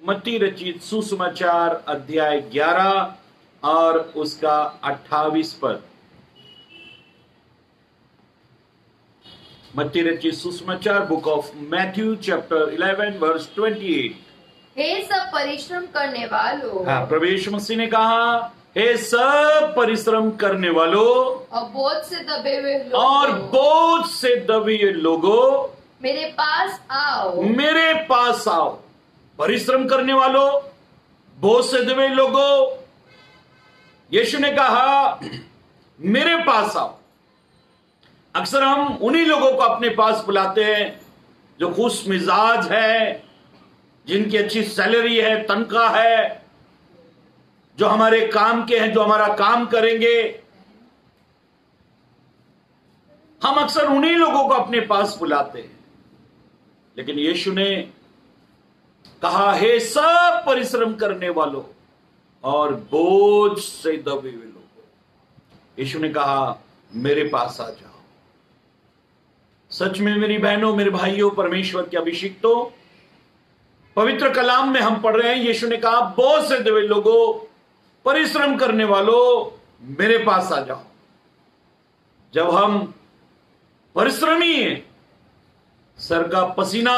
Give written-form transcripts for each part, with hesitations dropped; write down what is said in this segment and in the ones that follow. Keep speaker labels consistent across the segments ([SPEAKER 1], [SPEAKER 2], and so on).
[SPEAKER 1] मत्ती रचित सुसमाचार अध्याय 11 और उसका 28 पद। मत्ती रचित सुसमाचार book of Matthew chapter 11 verse 28।
[SPEAKER 2] हे सब परिश्रम करने वालों,
[SPEAKER 1] हाँ, प्रभु यीशु मसीह ने कहा, हे सब परिश्रम करने वालों
[SPEAKER 2] और बोझ से दबे हुए लोगों,
[SPEAKER 1] और बोझ से दबे हुए लोगों,
[SPEAKER 2] मेरे पास आओ,
[SPEAKER 1] मेरे पास आओ। परिश्रम करने वालों, बोझ से दबे लोगों, यीशु ने कहा मेरे पास आओ। अक्सर हम उन्हीं लोगों को अपने पास बुलाते हैं जो खुश मिजाज है, जिनकी अच्छी सैलरी है, तनख्वाह है, जो हमारे काम के हैं, जो हमारा काम करेंगे। हम अक्सर उन्हीं लोगों को अपने पास बुलाते हैं, लेकिन यीशु ने कहा, हे सब परिश्रम करने वालों और बोझ से दबे हुए लोगों, यीशु ने कहा मेरे पास आ जाओ। सच में मेरी बहनों, मेरे भाइयों, परमेश्वर के अभिषिक्तों, पवित्र कलाम में हम पढ़ रहे हैं, यीशु ने कहा बोझ से दबे लोगों, परिश्रम करने वालों, मेरे पास आ जाओ। जब हम परिश्रमी हैं, सर का पसीना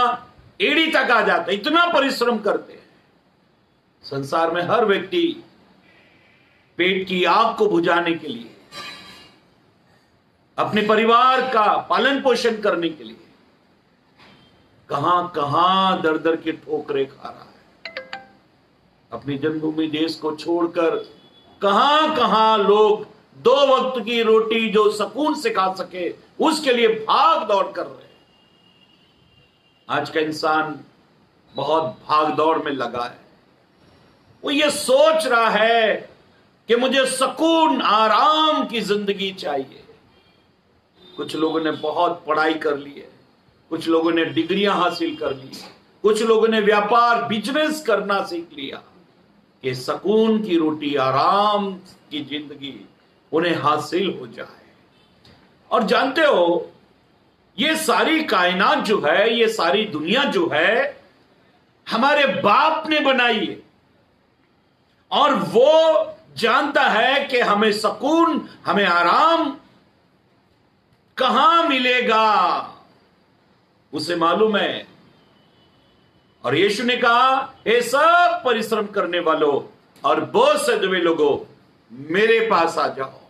[SPEAKER 1] एड़ी तक आ जाता है, इतना परिश्रम करते हैं। संसार में हर व्यक्ति पेट की आग को बुझाने के लिए, अपने परिवार का पालन पोषण करने के लिए कहां कहां दर दर की ठोकरें खा रहा है। अपनी जन्मभूमि देश को छोड़कर कहां कहां लोग 2 वक्त की रोटी जो सुकून से खा सके, उसके लिए भाग दौड़ कर रहे हैं। आज का इंसान बहुत भाग दौड़ में लगा है। वो ये सोच रहा है कि मुझे सुकून, आराम की जिंदगी चाहिए। कुछ लोगों ने बहुत पढ़ाई कर ली है, कुछ लोगों ने डिग्रियां हासिल कर ली, कुछ लोगों ने व्यापार, बिजनेस करना सीख लिया कि सुकून की रोटी, आराम की जिंदगी उन्हें हासिल हो जाए। और जानते हो, ये सारी कायनात जो है, ये सारी दुनिया जो है, हमारे बाप ने बनाई है और वो जानता है कि हमें सुकून, हमें आराम कहां मिलेगा, उसे मालूम है। और यीशु ने कहा, हे सब परिश्रम करने वालों और बोझ से दबे लोगों, मेरे पास आ जाओ।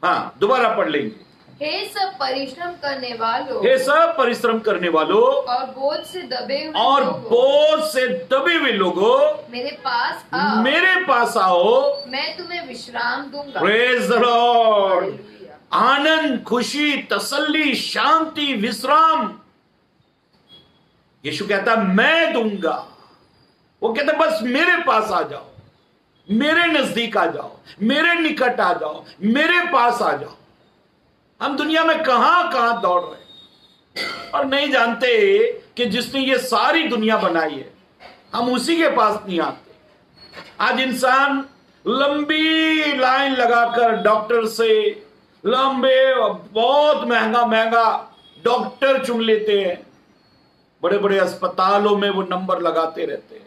[SPEAKER 1] हाँ, दोबारा पढ़ लेंगे।
[SPEAKER 2] हे सब परिश्रम करने वालों,
[SPEAKER 1] हे सब परिश्रम करने वालों
[SPEAKER 2] और बोझ से दबे हुए
[SPEAKER 1] और
[SPEAKER 2] लोगों,
[SPEAKER 1] बोझ से दबे हुए लोगों,
[SPEAKER 2] मेरे पास आओ,
[SPEAKER 1] मेरे पास आओ,
[SPEAKER 2] मैं तुम्हें विश्राम दूंगा।
[SPEAKER 1] Praise the Lord.
[SPEAKER 2] हालेलुया।
[SPEAKER 1] आनंद, खुशी, तसल्ली, शांति, विश्राम यीशु कहता मैं दूंगा। वो कहता बस मेरे पास आ जाओ, मेरे नजदीक आ जाओ, मेरे निकट आ जाओ, मेरे पास आ जाओ। हम दुनिया में कहां कहां दौड़ रहे हैं और नहीं जानते कि जिसने ये सारी दुनिया बनाई है, हम उसी के पास नहीं आते। आज इंसान लंबी लाइन लगाकर डॉक्टर से लंबे, बहुत महंगा महंगा डॉक्टर चुन लेते हैं। बड़े बड़े अस्पतालों में वो नंबर लगाते रहते हैं।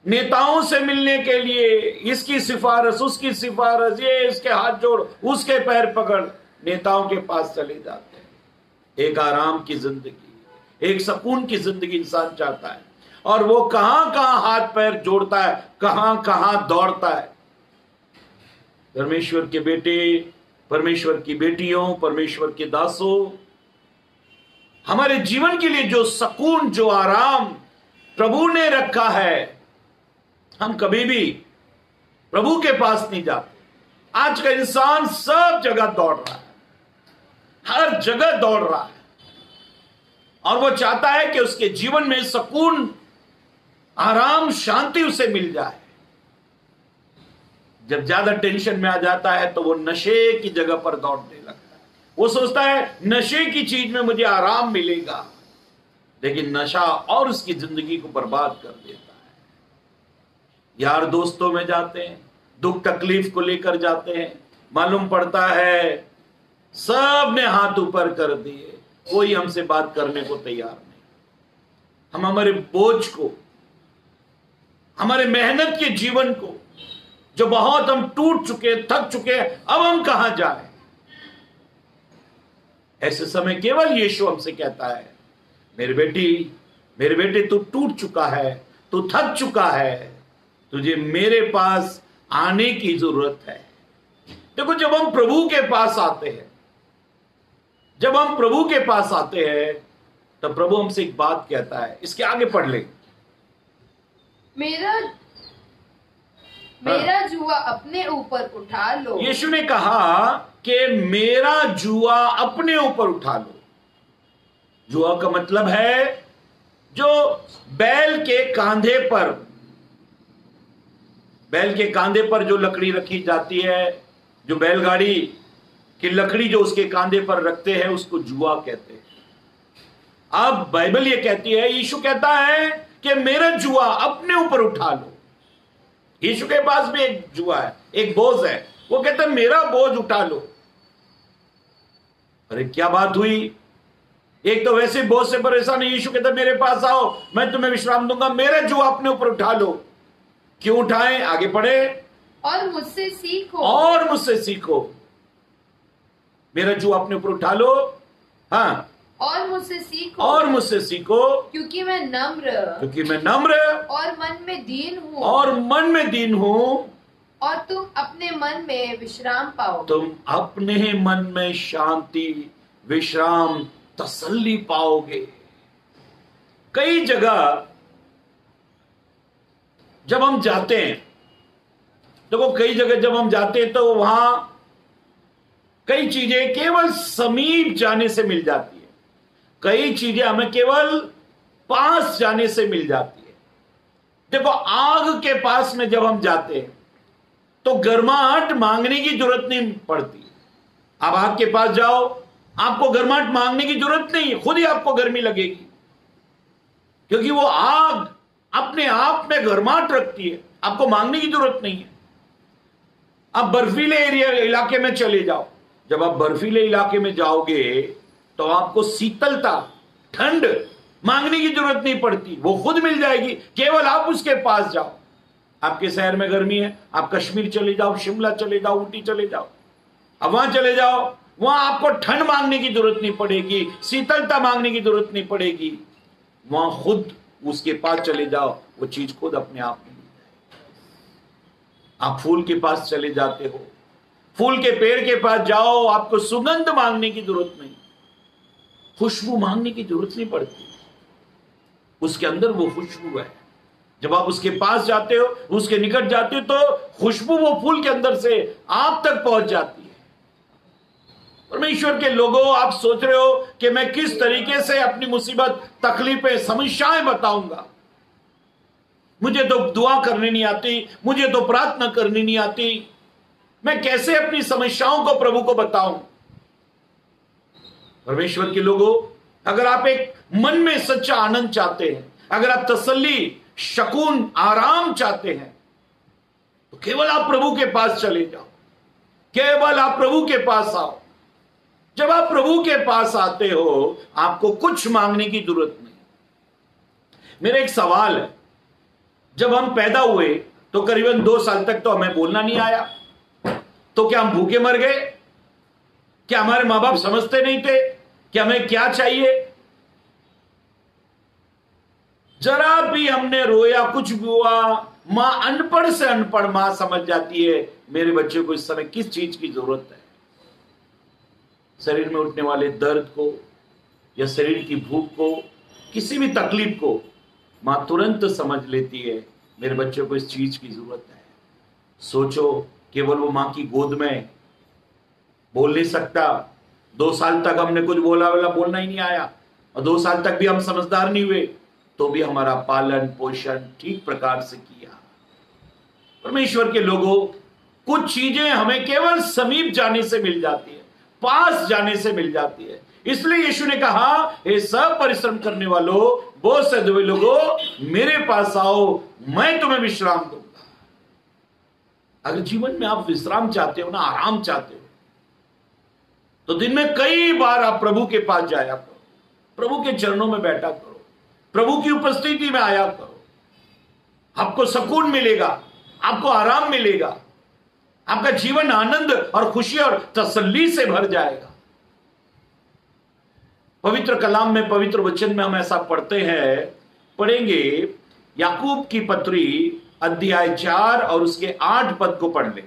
[SPEAKER 1] नेताओं से मिलने के लिए इसकी सिफारिश, उसकी सिफारिश, ये इसके हाथ जोड़, उसके पैर पकड़, नेताओं के पास चले जाते हैं। एक आराम की जिंदगी, एक सुकून की जिंदगी इंसान चाहता है, और वो कहां कहां हाथ पैर जोड़ता है, कहां कहां दौड़ता है। परमेश्वर के बेटे, परमेश्वर की बेटियों, परमेश्वर के दासों, हमारे जीवन के लिए जो सुकून, जो आराम प्रभु ने रखा है, हम कभी भी प्रभु के पास नहीं जाते। आज का इंसान सब जगह दौड़ रहा है, हर जगह दौड़ रहा है, और वो चाहता है कि उसके जीवन में सुकून, आराम, शांति उसे मिल जाए। जब ज्यादा टेंशन में आ जाता है तो वो नशे की जगह पर दौड़ने लगता है। वो सोचता है नशे की चीज में मुझे आराम मिलेगा, लेकिन नशा और उसकी जिंदगी को बर्बाद कर देता है। यार दोस्तों में जाते हैं, दुख तकलीफ को लेकर जाते हैं, मालूम पड़ता है सब ने हाथ ऊपर कर दिए, कोई हमसे बात करने को तैयार नहीं। हम हमारे बोझ को, हमारे मेहनत के जीवन को, जो बहुत हम टूट चुके, थक चुके, अब हम कहां जाएं? ऐसे समय केवल यीशु हमसे कहता है, मेरे बेटे तू टूट चुका है, तू थक चुका है, तुझे मेरे पास आने की जरूरत है। देखो, जब हम प्रभु के पास आते हैं, तब प्रभु हमसे एक बात कहता है, इसके आगे पढ़ ले।
[SPEAKER 2] मेरा जुआ अपने ऊपर उठा लो।
[SPEAKER 1] यीशु ने कहा कि मेरा जुआ अपने ऊपर उठा लो। जुआ का मतलब है जो बैल के कांधे पर जो लकड़ी रखी जाती है, जो बैलगाड़ी की लकड़ी जो उसके कांधे पर रखते हैं, उसको जुआ कहते हैं। अब बाइबल ये कहती है, यीशु कहता है कि मेरा जुआ अपने ऊपर उठा लो। यीशु के पास भी एक जुआ है, एक बोझ है, वो कहता है मेरा बोझ उठा लो। अरे क्या बात हुई, एक तो वैसे बोझ से परेशान है, यीशु कहता है मेरे पास आओ, मैं तुम्हें विश्राम दूंगा, मेरा जुआ अपने ऊपर उठा लो। क्यों उठाएं? आगे पढ़े।
[SPEAKER 2] और मुझसे सीखो।
[SPEAKER 1] मेरा जुआ अपने ऊपर उठा लो। हाँ,
[SPEAKER 2] और मुझसे सीखो, क्योंकि मैं नम्र और मन में दीन हूँ, और तुम अपने मन में विश्राम पाओगे।
[SPEAKER 1] तुम अपने मन में शांति, विश्राम, तसल्ली पाओगे। कई जगह जब हम जाते हैं, देखो कई जगह जब हम जाते हैं तो वहां कई चीजें केवल समीप जाने से मिल जाती है, कई चीजें हमें केवल पास जाने से मिल जाती है। देखो, आग के पास में जब हम जाते हैं तो गर्माहट मांगने की जरूरत नहीं पड़ती। आप आग के पास जाओ, आपको गर्माहट मांगने की जरूरत नहीं है, खुद ही आपको गर्मी लगेगी, क्योंकि वो आग अपने आप में गर्माहट रखती है, आपको मांगने की जरूरत नहीं है। आप बर्फीले इलाके में चले जाओ, जब आप बर्फीले इलाके में जाओगे तो आपको शीतलता, ठंड मांगने की जरूरत नहीं पड़ती, वो खुद मिल जाएगी, केवल आप उसके पास जाओ। आपके शहर में गर्मी है, आप कश्मीर चले जाओ, शिमला चले जाओ, ऊटी चले जाओ, अब वहां चले जाओ, वहां आपको ठंड मांगने की जरूरत नहीं पड़ेगी, शीतलता मांगने की जरूरत नहीं पड़ेगी, वहां खुद उसके पास चले जाओ, वो चीज खुद अपने आप में मिल जाएगी। आप फूल के पास चले जाते हो, फूल के पेड़ के पास जाओ, आपको सुगंध मांगने की जरूरत नहीं, खुशबू मांगने की जरूरत नहीं पड़ती, उसके अंदर वो खुशबू है। जब आप उसके पास जाते हो, उसके निकट जाते हो, तो खुशबू वो फूल के अंदर से आप तक पहुंच जाती है। परमेश्वर के लोगों, आप सोच रहे हो कि मैं किस तरीके से अपनी मुसीबत, तकलीफें, समस्याएं बताऊंगा, मुझे तो दुआ करनी नहीं आती, मुझे तो प्रार्थना करनी नहीं आती, मैं कैसे अपनी समस्याओं को प्रभु को बताऊं? परमेश्वर के लोगों, अगर आप एक मन में सच्चा आनंद चाहते हैं, अगर आप तसल्ली, शकून, आराम चाहते हैं, तो केवल आप प्रभु के पास चले जाओ, केवल आप प्रभु के पास आओ। जब आप प्रभु के पास आते हो, आपको कुछ मांगने की जरूरत नहीं। मेरा एक सवाल है, जब हम पैदा हुए तो करीबन 2 साल तक तो हमें बोलना नहीं आया, तो क्या हम भूखे मर गए? क्या हमारे मां बाप समझते नहीं थे कि हमें क्या चाहिए? जरा भी हमने रोया, कुछ भी हुआ, मां अनपढ़ से अनपढ़ मां समझ जाती है मेरे बच्चे को इस समय किस चीज की जरूरत है। शरीर में उठने वाले दर्द को या शरीर की भूख को, किसी भी तकलीफ को मां तुरंत समझ लेती है मेरे बच्चे को इस चीज की जरूरत है। सोचो, केवल वो मां की गोद में बोल नहीं सकता, 2 साल तक हमने कुछ बोलना ही नहीं आया, और 2 साल तक भी हम समझदार नहीं हुए, तो भी हमारा पालन पोषण ठीक प्रकार से किया। परमेश्वर के लोगों, कुछ चीजें हमें केवल समीप जाने से मिल जाती है, पास जाने से मिल जाती है। इसलिए यीशु ने कहा, हे सब परिश्रम करने वालों, बोझ से दुबे लोगों, मेरे पास आओ, मैं तुम्हें विश्राम दूंगा। अगर जीवन में आप विश्राम चाहते हो ना, आराम चाहते हो, तो दिन में कई बार आप प्रभु के पास जाया करो, प्रभु के चरणों में बैठा करो, प्रभु की उपस्थिति में आया करो। आपको सुकून मिलेगा, आपको आराम मिलेगा, आपका जीवन आनंद और खुशी और तसल्ली से भर जाएगा। पवित्र कलाम में, पवित्र वचन में हम ऐसा पढ़ेंगे। याकूब की पत्री अध्याय 4 और उसके 8 पद को पढ़ लें।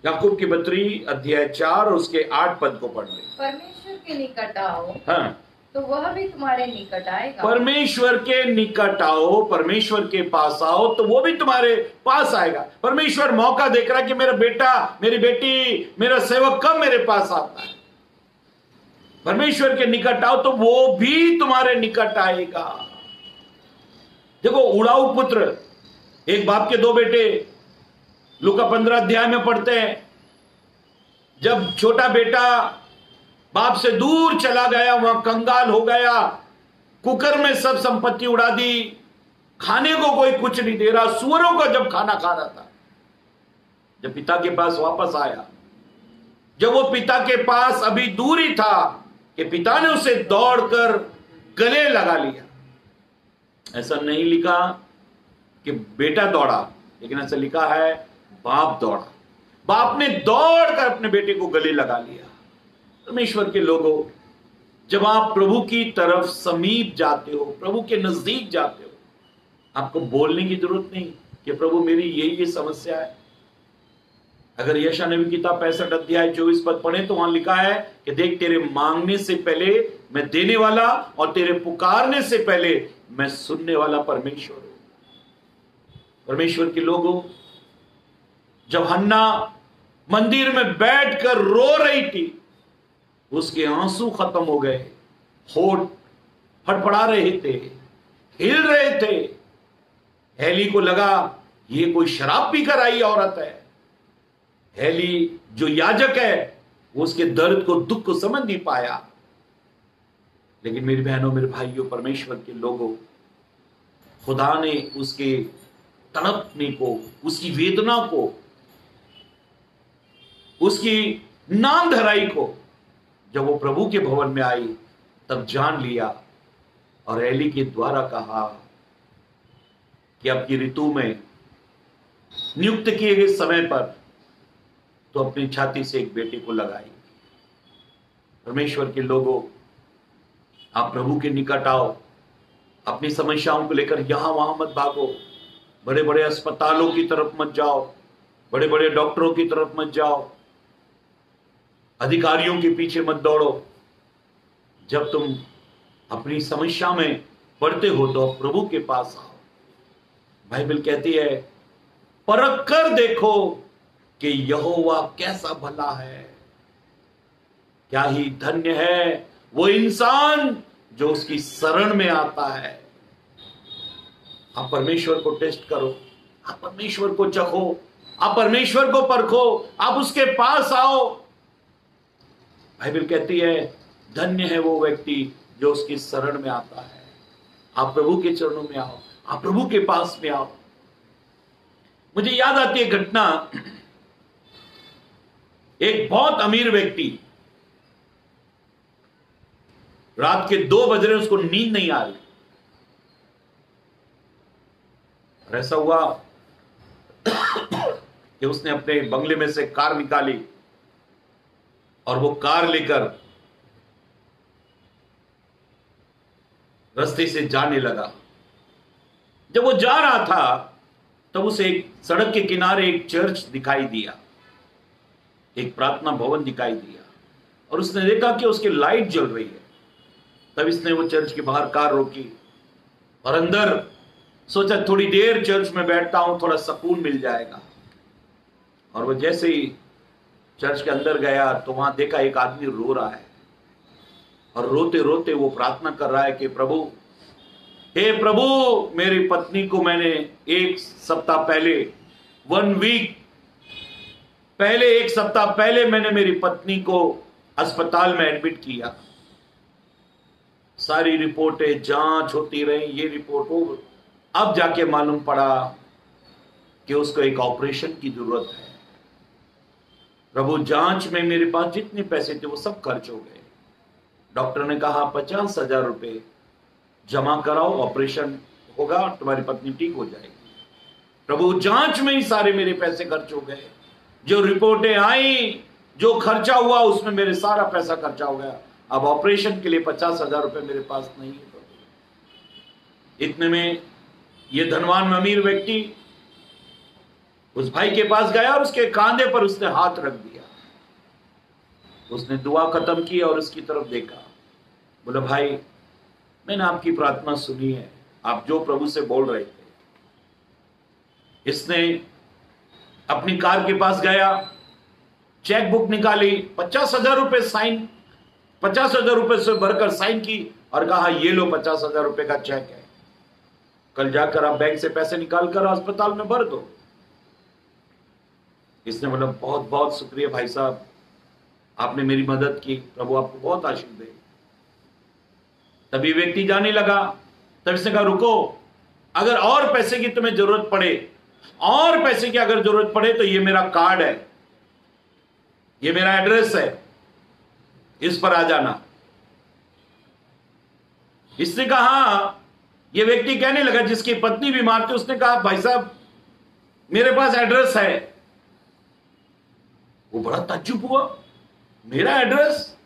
[SPEAKER 1] याकूब की पत्री अध्याय 4 और उसके 8 पद को पढ़ लें।
[SPEAKER 2] परमेश्वर के निकट आओ,
[SPEAKER 1] हाँ,
[SPEAKER 2] तो वह भी तुम्हारे निकट आएगा।
[SPEAKER 1] परमेश्वर के निकट आओ, परमेश्वर के पास आओ, तो वो भी तुम्हारे पास आएगा। परमेश्वर मौका देख रहा है कि मेरा बेटा, मेरी बेटी, मेरा सेवक कब मेरे पास आता है। परमेश्वर के निकट आओ तो वो भी तुम्हारे निकट आएगा। देखो, उड़ाऊ पुत्र, एक बाप के 2 बेटे, लूका 15 अध्याय में पढ़ते हैं। जब छोटा बेटा बाप से दूर चला गया, वहां कंगाल हो गया, कुकर में सब संपत्ति उड़ा दी, खाने को कोई कुछ नहीं दे रहा, सुअरों का जब खाना खा रहा था, जब पिता के पास वापस आया, जब वो पिता के पास अभी दूर ही था कि पिता ने उसे दौड़कर गले लगा लिया। ऐसा नहीं लिखा कि बेटा दौड़ा, लेकिन ऐसा लिखा है बाप दौड़ा। बाप ने दौड़कर अपने बेटे को गले लगा लिया। परमेश्वर के लोगों, जब आप प्रभु की तरफ समीप जाते हो, प्रभु के नजदीक जाते हो, आपको बोलने की जरूरत नहीं कि प्रभु मेरी यही समस्या है। अगर यशायाह नबी की किताब 65 अध्याय 24 पद पढ़े तो वहां लिखा है कि देख, तेरे मांगने से पहले मैं देने वाला और तेरे पुकारने से पहले मैं सुनने वाला परमेश्वर हूं। परमेश्वर के लोगों, जब हन्ना मंदिर में बैठकर रो रही थी, उसके आंसू खत्म हो गए, होठ फड़फड़ा रहे थे, हिल रहे थे। हेली को लगा ये कोई शराब पीकर आई औरत है। हेली जो याजक है, वो उसके दर्द को, दुख को समझ नहीं पाया। लेकिन मेरी बहनों, मेरे भाइयों, परमेश्वर के लोगों, खुदा ने उसके तड़पने को, उसकी वेदना को, उसकी नाम धराई को, जब वो प्रभु के भवन में आई तब जान लिया और एली के द्वारा कहा कि अब की ऋतु में नियुक्त किए गए समय पर तो अपनी छाती से एक बेटे को लगाई। परमेश्वर के लोगों, आप प्रभु के निकट आओ, अपनी समस्याओं को लेकर यहां वहां मत भागो, बड़े बड़े अस्पतालों की तरफ मत जाओ, बड़े बड़े डॉक्टरों की तरफ मत जाओ, अधिकारियों के पीछे मत दौड़ो। जब तुम अपनी समस्या में पड़ते हो तो प्रभु के पास आओ। बाइबल कहती है, परख कर देखो कि यहोवा कैसा भला है। क्या ही धन्य है वो इंसान जो उसकी शरण में आता है। आप परमेश्वर को टेस्ट करो, आप परमेश्वर को चखो, आप परमेश्वर को परखो, आप उसके पास आओ। बाइबल कहती है, धन्य है वो व्यक्ति जो उसकी शरण में आता है। आप प्रभु के चरणों में आओ, आप प्रभु के पास में आओ। मुझे याद आती है घटना, एक बहुत अमीर व्यक्ति, रात के 2 बज रहे, उसको नींद नहीं आ रही। और ऐसा हुआ कि उसने अपने बंगले में से कार निकाली और वो कार लेकर रास्ते से जाने लगा। जब वो जा रहा था तब उसे एक सड़क के किनारे एक चर्च दिखाई दिया, एक प्रार्थना भवन दिखाई दिया, और उसने देखा कि उसकी लाइट जल रही है। तब इसने वो चर्च के बाहर कार रोकी और अंदर सोचा थोड़ी देर चर्च में बैठता हूं, थोड़ा सुकून मिल जाएगा। और वो जैसे ही चर्च के अंदर गया तो वहां देखा एक आदमी रो रहा है, और रोते रोते वो प्रार्थना कर रहा है कि प्रभु, हे प्रभु, मेरी पत्नी को मैंने 1 सप्ताह पहले, 1 वीक पहले, 1 सप्ताह पहले मैंने मेरी पत्नी को अस्पताल में एडमिट किया। सारी रिपोर्टें जांच होती रही, ये रिपोर्ट हो, अब जाके मालूम पड़ा कि उसको एक ऑपरेशन की जरूरत है। प्रभु, जांच में मेरे पास जितने पैसे थे वो सब खर्च हो गए। डॉक्टर ने कहा 50,000 रुपए जमा कराओ, ऑपरेशन होगा, तुम्हारी पत्नी ठीक हो जाएगी। प्रभु, जांच में ही सारे मेरे पैसे खर्च हो गए। जो रिपोर्टें आई, जो खर्चा हुआ, उसमें मेरे सारा पैसा खर्चा हो गया। अब ऑपरेशन के लिए 50,000 रुपए मेरे पास नहीं है। प्रभु, इतने में ये धनवान अमीर व्यक्ति उस भाई के पास गया और उसके कांधे पर उसने हाथ रख दिया। उसने दुआ खत्म की और उसकी तरफ देखा। बोला, भाई, मैंने आपकी प्रार्थना सुनी है, आप जो प्रभु से बोल रहे थे। इसने अपनी कार के पास गया, चेक बुक निकाली, 50,000 रुपए साइन, 50,000 रुपए से भरकर साइन की और कहा, ये लो 50,000 रुपए का चेक है, कल जाकर आप बैंक से पैसे निकाल कर अस्पताल में भर दो। इसने बोला, बहुत बहुत शुक्रिया भाई साहब, आपने मेरी मदद की, प्रभु आपको बहुत आशीष दे। तभी व्यक्ति जाने लगा। तब इसने कहा, रुको, अगर और पैसे की तुम्हें जरूरत पड़े, और पैसे की अगर जरूरत पड़े तो ये मेरा कार्ड है, ये मेरा एड्रेस है, इस पर आ जाना। इसने कहा, ये व्यक्ति कहने लगा जिसकी पत्नी बीमार थी, उसने कहा, भाई साहब मेरे पास एड्रेस है। वो बड़ा ताज्जुब हुआ, मेरा एड्रेस?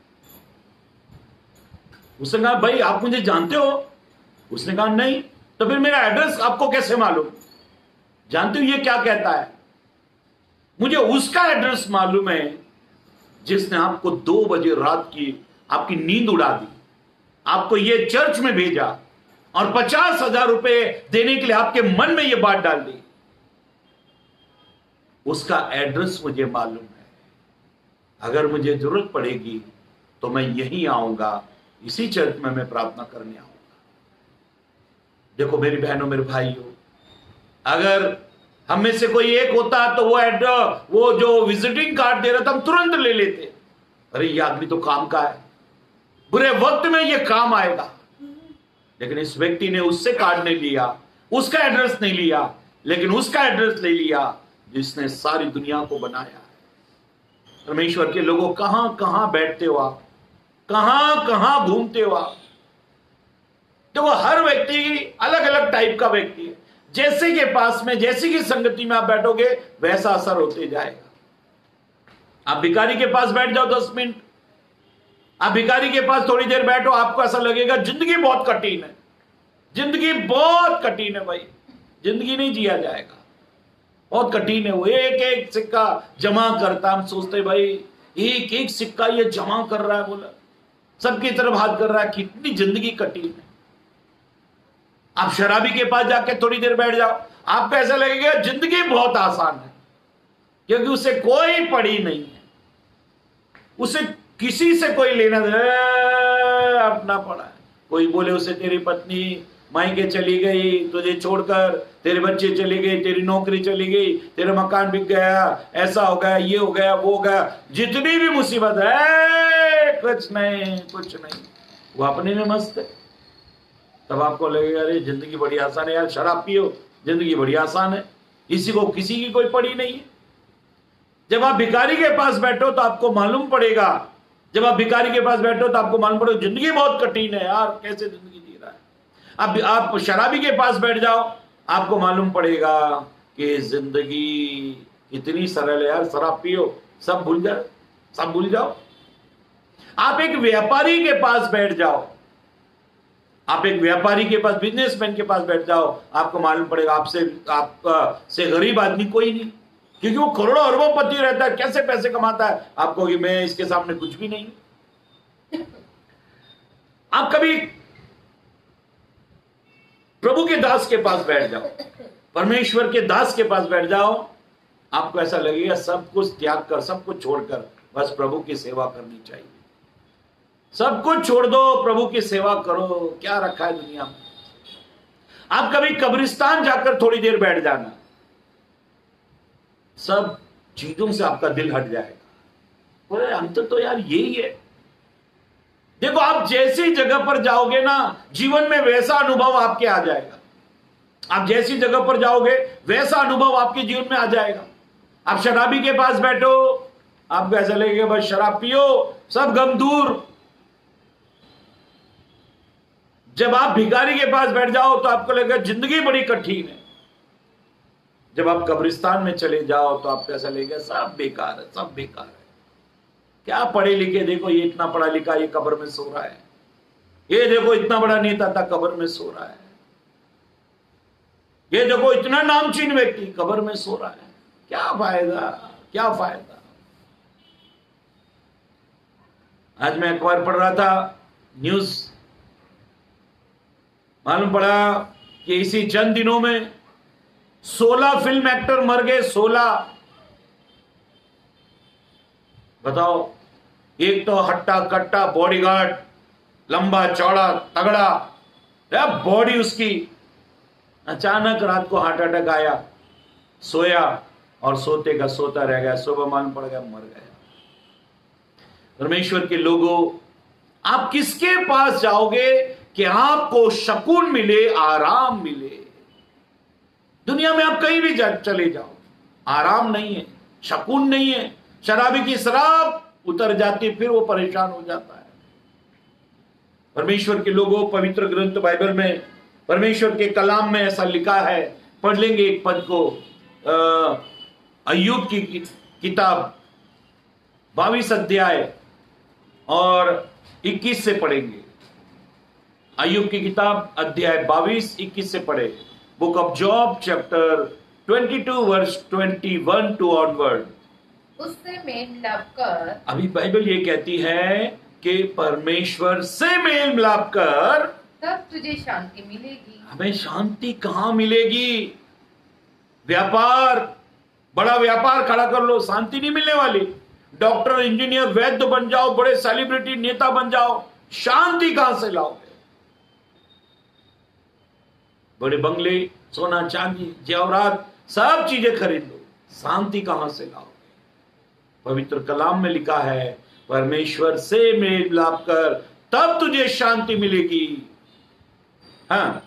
[SPEAKER 1] उसने कहा, भाई आप मुझे जानते हो? उसने कहा, नहीं। तो फिर मेरा एड्रेस आपको कैसे मालूम? जानते हो ये क्या कहता है? मुझे उसका एड्रेस मालूम है जिसने आपको 2 बजे रात की आपकी नींद उड़ा दी, आपको ये चर्च में भेजा और 50,000 रुपए देने के लिए आपके मन में ये बात डाल दी। उसका एड्रेस मुझे मालूम है। अगर मुझे जरूरत पड़ेगी तो मैं यहीं आऊंगा, इसी चर्च में मैं प्रार्थना करने आऊंगा। देखो मेरी बहनों, मेरे भाइयों, अगर हम में से कोई एक होता तो वो जो विजिटिंग कार्ड दे रहा था हम तुरंत ले लेते। अरे ये आदमी तो काम का है, बुरे वक्त में ये काम आएगा। लेकिन इस व्यक्ति ने उससे कार्ड नहीं लिया, उसका एड्रेस नहीं लिया, लेकिन उसका एड्रेस ले लिया जिसने सारी दुनिया को बनाया। परमेश्वर के लोगों, कहां कहां बैठते हो आप, कहां कहां घूमते हो आप? देखो हर व्यक्ति अलग अलग टाइप का व्यक्ति है। जैसे के पास में, जैसी की संगति में आप बैठोगे वैसा असर होते जाएगा। आप भिखारी के पास बैठ जाओ 10 मिनट, आप भिखारी के पास थोड़ी देर बैठो, आपको ऐसा लगेगा जिंदगी बहुत कठिन है, जिंदगी बहुत कठिन है भाई, जिंदगी नहीं जिया जाएगा, बहुत कठिन है। वो एक एक सिक्का जमा करता, हम सोचते भाई एक एक सिक्का ये जमा कर रहा है, बोला सबकी तरफ हाथ कर रहा है, कितनी जिंदगी कठिन है। आप शराबी के पास जाके थोड़ी देर बैठ जाओ, आपको ऐसा लगेगा जिंदगी बहुत आसान है, क्योंकि उसे कोई पड़ी नहीं है, उसे किसी से कोई लेना अपना पड़ा है। कोई बोले उसे तेरी पत्नी मायके चली गई, तुझे छोड़कर, तेरे बच्चे चले गए, तेरी नौकरी चली गई, तेरा मकान बिक गया, ऐसा हो गया, ये हो गया, वो हो गया, जितनी भी मुसीबत है, कुछ नहीं कुछ नहीं, वो अपने में मस्त है। तब आपको लगेगा अरे जिंदगी बड़ी आसान है यार, शराब पियो, जिंदगी बड़ी आसान है, इसी को किसी की कोई पड़ी नहीं है। जब आप भिखारी के पास बैठो तो आपको मालूम पड़ेगा, जब आप भिखारी के पास बैठो तो आपको मालूम पड़ेगा जिंदगी बहुत कठिन है यार, कैसे जिंदगी जी रहा है। आप शराबी के पास बैठ जाओ, आपको मालूम पड़ेगा कि जिंदगी इतनी सरल है यार, शराब पियो सब भूल जाओ, सब भूल जाओ। आप एक व्यापारी के पास बैठ जाओ, आप एक व्यापारी के पास, बिजनेसमैन के पास बैठ जाओ, आपको मालूम पड़ेगा आपसे गरीब आदमी कोई नहीं, क्योंकि वो करोड़ों अरबों पति रहता है, कैसे पैसे कमाता है, आपको कि मैं इसके सामने कुछ भी नहीं। आप कभी प्रभु के दास के पास बैठ जाओ, परमेश्वर के दास के पास बैठ जाओ, आपको ऐसा लगेगा सब कुछ त्याग कर, सब कुछ छोड़कर बस प्रभु की सेवा करनी चाहिए। सब कुछ छोड़ दो, प्रभु की सेवा करो, क्या रखा है दुनिया में। आप कभी कब्रिस्तान जाकर थोड़ी देर बैठ जाना, सब चीजों से आपका दिल हट जाएगा। बोले अंत तो यार यही है। देखो आप जैसी जगह पर जाओगे ना, जीवन में वैसा अनुभव आपके आ जाएगा। आप जैसी जगह पर जाओगे वैसा अनुभव आपके जीवन में आ जाएगा। आप शराबी के पास बैठो, आपको ऐसा लगेगा बस शराब पियो, सब गम दूर। जब आप भिखारी के पास बैठ जाओ तो आपको लगेगा जिंदगी बड़ी कठिन है। जब आप कब्रिस्तान में चले जाओ तो आपको ऐसा लगेगा सब बेकार है, सब बेकार है। क्या पढ़े लिखे, देखो ये इतना पढ़ा लिखा ये कब्र में सो रहा है, ये देखो इतना बड़ा नेता था कब्र में सो रहा है, ये देखो इतना नामचीन व्यक्ति कब्र में सो रहा है। क्या फायदा, क्या फायदा। आज मैं अखबार पढ़ रहा था, न्यूज मालूम पड़ा कि इसी चंद दिनों में 16 फिल्म एक्टर मर गए। 16। बताओ, एक तो हट्टा कट्टा बॉडीगार्ड, लंबा चौड़ा तगड़ा, बॉडी उसकी, अचानक रात को हार्ट अटैक आया, सोया और सोते का सोता रह गया, सुबह मालूम पड़ गया मर गया। परमेश्वर के लोगों, आप किसके पास जाओगे कि आपको सुकून मिले, आराम मिले? दुनिया में आप कहीं भी चले जाओ, आराम नहीं है, सुकून नहीं है। शराबी की शराब उतर जाती, फिर वो परेशान हो जाता है। परमेश्वर के लोगों, पवित्र ग्रंथ बाइबल में, परमेश्वर के कलाम में ऐसा लिखा है। पढ़ लेंगे एक पद को, अय्यूब की किताब 22 अध्याय और 21 से पढ़ेंगे। अय्यूब की किताब अध्याय 22-21 से पढ़े। Book of Job chapter 22 verse 21 to onward.
[SPEAKER 2] उससे मेल मिलाप कर,
[SPEAKER 1] अभी बाइबल ये कहती है कि परमेश्वर से मेल मिलाप कर,
[SPEAKER 2] तब तुझे शांति मिलेगी।
[SPEAKER 1] हमें शांति कहां मिलेगी? व्यापार, बड़ा व्यापार खड़ा कर लो, शांति नहीं मिलने वाली। डॉक्टर, इंजीनियर, वैद्य बन जाओ, बड़े सेलिब्रिटी नेता बन जाओ, शांति कहां से लाओगे? बड़े बंगले, सोना चांदी, जेवरात, सब चीजें खरीद लो, शांति कहां से लाओगे? पवित्र कलाम में लिखा है, परमेश्वर से मेल मिलाप कर, तब तुझे शांति मिलेगी। हाँ,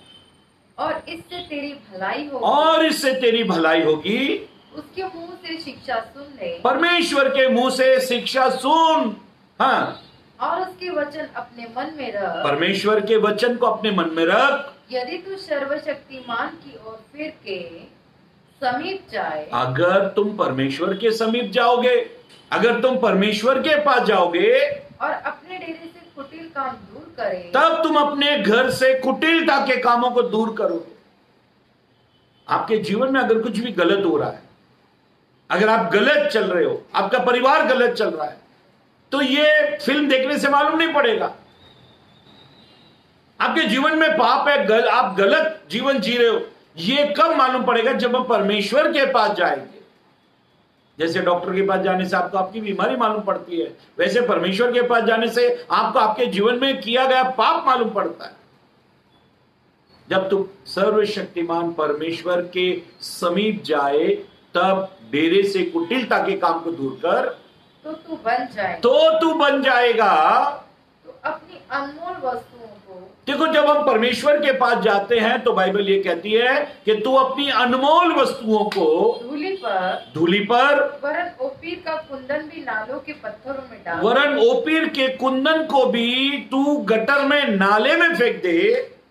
[SPEAKER 2] और इससे तेरी भलाई होगी।
[SPEAKER 1] और इससे तेरी भलाई होगी।
[SPEAKER 2] उसके मुंह से शिक्षा सुन ले।
[SPEAKER 1] परमेश्वर के मुंह से शिक्षा सुन। हाँ,
[SPEAKER 2] और उसके वचन अपने मन में रख।
[SPEAKER 1] परमेश्वर के वचन को अपने मन में रख।
[SPEAKER 2] यदि तू सर्वशक्तिमान की ओर फिर के समीप जाए,
[SPEAKER 1] अगर तुम परमेश्वर के समीप जाओगे, अगर तुम परमेश्वर के पास जाओगे
[SPEAKER 2] और अपने डेरे से कुटिल काम दूर करे,
[SPEAKER 1] तब तुम अपने घर से कुटिलता के कामों को दूर करोगे। आपके जीवन में अगर कुछ भी गलत हो रहा है, अगर आप गलत चल रहे हो, आपका परिवार गलत चल रहा है, तो ये फिल्म देखने से मालूम नहीं पड़ेगा। आपके जीवन में पाप है, आप गलत जीवन जी रहे हो, ये कब मालूम पड़ेगा? जब हम परमेश्वर के पास जाएंगे। जैसे डॉक्टर के पास जाने से आपको आपकी बीमारी मालूम पड़ती है, वैसे परमेश्वर के पास जाने से आपको आपके जीवन में किया गया पाप मालूम पड़ता है। जब तुम सर्वशक्तिमान परमेश्वर के समीप जाए, तब डेरे से कुटिलता के काम को दूर कर,
[SPEAKER 2] तो तू बन जाएगा।
[SPEAKER 1] तो तू बन जाएगा।
[SPEAKER 2] तो अपनी अनमोल वस्तुओं को,
[SPEAKER 1] देखो, जब हम परमेश्वर के पास जाते हैं तो बाइबल ये कहती है कि तू अपनी अनमोल वस्तुओं को धूली पर
[SPEAKER 2] वरन ओपीर का कुंदन भी नालों के पत्थरों में डाल,
[SPEAKER 1] वरन ओपीर के कुंदन को भी तू गटर में, नाले में फेंक दे।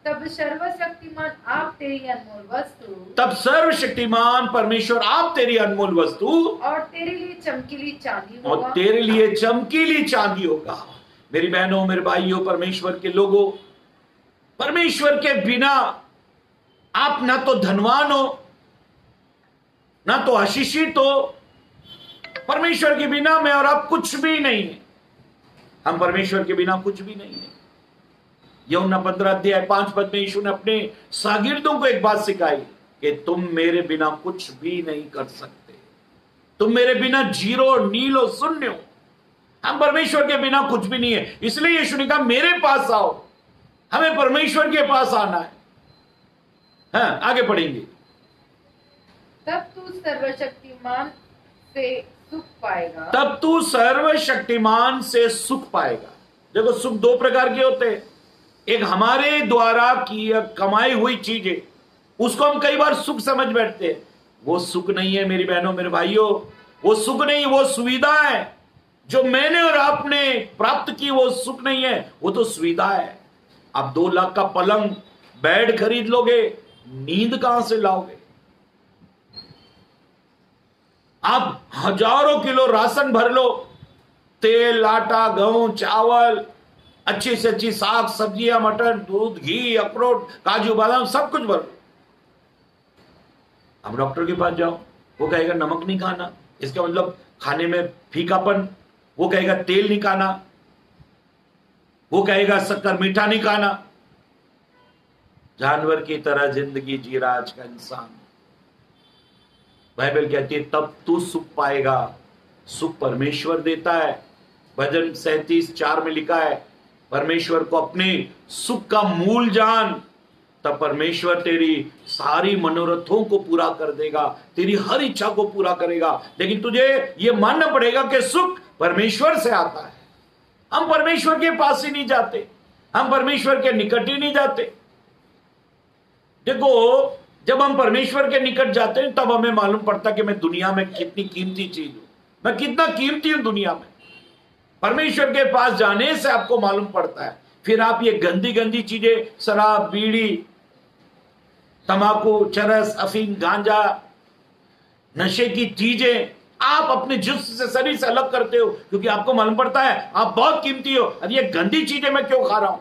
[SPEAKER 2] तब सर्वशक्तिमान आप तेरी अनमोल वस्तु,
[SPEAKER 1] तब सर्वशक्तिमान परमेश्वर आप तेरी अनमोल वस्तु
[SPEAKER 2] और तेरे लिए चमकीली चांदी होगा,
[SPEAKER 1] और तेरे लिए चमकीली चांदी होगा। मेरी बहनों, मेरे भाइयों, परमेश्वर के लोगों, परमेश्वर के बिना आप ना तो धनवान हो, ना तो आशीषित हो। परमेश्वर के बिना मैं और आप कुछ भी नहीं है। हम परमेश्वर के बिना कुछ भी नहीं है। यूहन्ना 15 अध्याय 5 पद में यीशु ने अपने शागिर्दों को एक बात सिखाई कि तुम मेरे बिना कुछ भी नहीं कर सकते, तुम मेरे बिना जीरो, नीलो, शून्य हो। हम परमेश्वर के बिना कुछ भी नहीं है। इसलिए यीशु ने कहा मेरे पास आओ, हमें परमेश्वर के पास आना है। हाँ, आगे पढ़ेंगे।
[SPEAKER 2] तब तू सर्वशक्तिमान से सुख पाएगा,
[SPEAKER 1] तब तू सर्वशक्तिमान से सुख पाएगा। देखो, सुख दो प्रकार के होते हैं। एक हमारे द्वारा की कमाई हुई चीजें, उसको हम कई बार सुख समझ बैठते हैं। वो सुख नहीं है मेरी बहनों मेरे भाइयों, वो सुख नहीं, वो सुविधा है। जो मैंने और आपने प्राप्त की वो सुख नहीं है, वो तो सुविधा है। आप 2 लाख का पलंग बेड खरीद लोगे, नींद कहां से लाओगे? आप हजारों किलो राशन भर लो, तेल, आटा, गेहूं, चावल, अच्छी से अच्छी साग सब्जियां, मटन, दूध, घी, अखरोट, काजू बादाम, सब कुछ भर लो। अब डॉक्टर के पास जाओ, वो कहेगा नमक नहीं खाना, इसका मतलब खाने में फीकापन। वो कहेगा तेल नहीं खाना, वो कहेगा शक्कर मीठा नहीं खाना। जानवर की तरह जिंदगी जी रहा आज का इंसान। बाइबल कहती है तब तू सुख पाएगा। सुख परमेश्वर देता है। भजन 37:4 में लिखा है, परमेश्वर को अपने सुख का मूल जान, तब परमेश्वर तेरी सारी मनोरथों को पूरा कर देगा, तेरी हर इच्छा को पूरा करेगा। लेकिन तुझे यह मानना पड़ेगा कि सुख परमेश्वर से आता है। हम परमेश्वर के पास ही नहीं जाते, हम परमेश्वर के निकट ही नहीं जाते। देखो, जब हम परमेश्वर के निकट जाते हैं तब हमें मालूम पड़ता कि मैं दुनिया में कितनी कीमती चीज हूं, मैं कितना कीमती हूं दुनिया में। परमेश्वर के पास जाने से आपको मालूम पड़ता है। फिर आप ये गंदी गंदी चीजें, शराब, बीड़ी, तंबाकू, चरस, अफीम, गांजा, नशे की चीजें आप अपने जिस्म से, शरीर से अलग करते हो, क्योंकि आपको मालूम पड़ता है आप बहुत कीमती हो। अब ये गंदी चीजें मैं क्यों खा रहा हूं?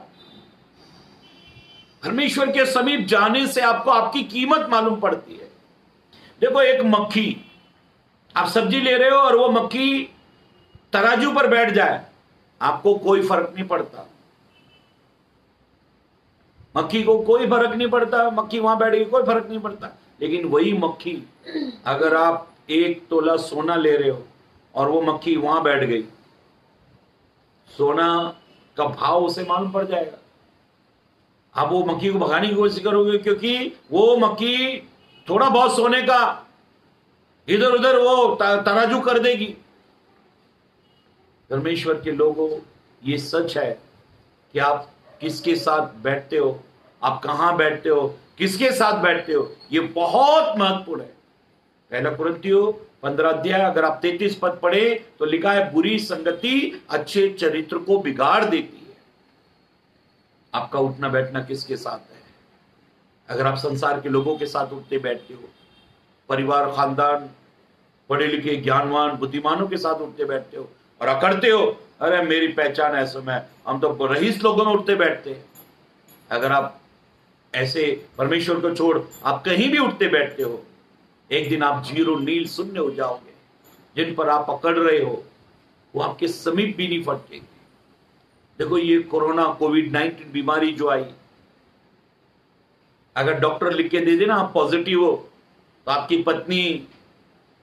[SPEAKER 1] परमेश्वर के समीप जाने से आपको आपकी कीमत मालूम पड़ती है। देखो, एक मक्खी, आप सब्जी ले रहे हो और वो मक्खी तराजू पर बैठ जाए, आपको कोई फर्क नहीं पड़ता। मक्खी को कोई फर्क नहीं पड़ता, मक्खी वहां बैठ गई, कोई फर्क नहीं पड़ता। लेकिन वही मक्खी, अगर आप 1 तोला सोना ले रहे हो और वो मक्खी वहां बैठ गई, सोना का भाव उसे मालूम पड़ जाएगा। आप वो मक्खी को भगाने की कोशिश करोगे, क्योंकि वो मक्खी थोड़ा बहुत सोने का इधर उधर वो तराजू कर देगी। परमेश्वर के लोगों, ये सच है कि आप किसके साथ बैठते हो, आप कहां बैठते हो, किसके साथ बैठते हो, ये बहुत महत्वपूर्ण है। पहला कुरिन्थियों 15 अध्याय अगर आप 33 पद पढ़े तो लिखा है, बुरी संगति अच्छे चरित्र को बिगाड़ देती है। आपका उठना बैठना किसके साथ है? अगर आप संसार के लोगों के साथ उठते बैठते हो, परिवार, खानदान, पढ़े लिखे, ज्ञानवान, बुद्धिमानों के साथ उठते बैठते हो और अकड़ते हो, अरे मेरी पहचान ऐसे में, हम तो रईस लोगों में उठते बैठते हैं। अगर आप ऐसे परमेश्वर को छोड़ आप कहीं भी उठते बैठते हो, एक दिन आप जीरो, नील, शून्य हो जाओगे। जिन पर आप पकड़ रहे हो वो आपके समीप भी नहीं फटकेंगे। देखो, ये कोरोना, कोविड-19 बीमारी जो आई, अगर डॉक्टर लिख के दे देना आप पॉजिटिव हो, तो आपकी पत्नी,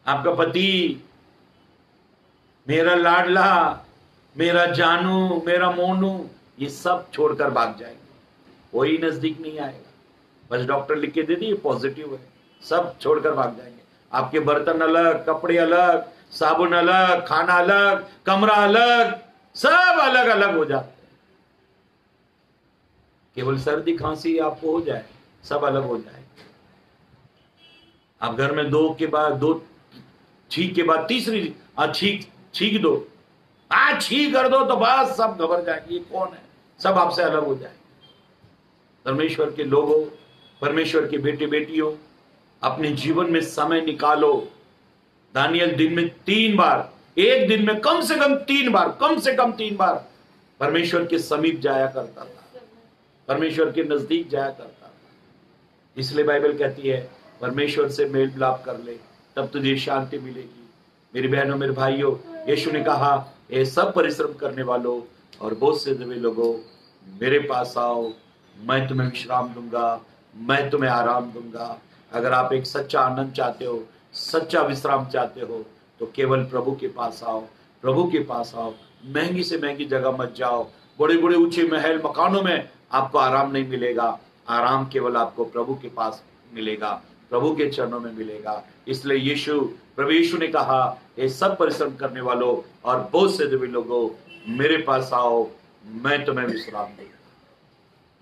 [SPEAKER 1] आपका पति, मेरा लाडला, मेरा जानू, मेरा मोनू, ये सब छोड़कर भाग जाएंगे, कोई नजदीक नहीं आएगा। बस डॉक्टर लिख के दे दिए पॉजिटिव है, सब छोड़कर भाग जाएंगे। आपके बर्तन अलग, कपड़े अलग, साबुन अलग, खाना अलग, कमरा अलग, सब अलग अलग हो जाते हैं। केवल सर्दी खांसी आपको हो जाए, सब अलग हो जाए। आप घर में 2 छींक के बाद तीसरी छींक दो, छींक कर दो तो बस सब घबर जाएंगे, ये कौन है, सब आपसे अलग हो जाएंगे। परमेश्वर के लोगों, परमेश्वर के बेटे बेटियों, अपने जीवन में समय निकालो। दानियल दिन में 3 बार, एक दिन में कम से कम 3 बार परमेश्वर के समीप जाया करता था, परमेश्वर के नजदीक जाया करता था। इसलिए बाइबल कहती है, परमेश्वर से मेल मिलाप कर ले, तब तुझे शांति मिलेगी। मेरी बहनों, मेरे भाइयों, यीशु ने कहा, ये सब परिश्रम करने वालों और बोझ से दबे लोगों, मेरे पास आओ, मैं तुम्हें विश्राम दूंगा, मैं तुम्हें आराम दूंगा। अगर आप एक सच्चा आनंद चाहते हो, सच्चा विश्राम चाहते हो, तो केवल प्रभु के पास आओ, प्रभु के पास आओ। महंगी से महंगी जगह मत जाओ, बड़े बड़े ऊंचे महल मकानों में आपको आराम नहीं मिलेगा। आराम केवल आपको प्रभु के पास मिलेगा, प्रभु के चरणों में मिलेगा। इसलिए प्रभु यीशु ने कहा, ये सब परिश्रम करने वालों और बोझ से दबे लोगों, मेरे पास आओ, मैं तुम्हें विश्राम दूंगा।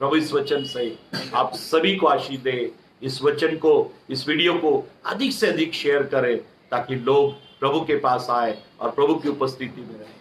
[SPEAKER 1] प्रभु इस वचन से आप सभी को आशीष दे। इस वचन को, इस वीडियो को अधिक से अधिक शेयर करें ताकि लोग प्रभु के पास आए और प्रभु की उपस्थिति में रहें।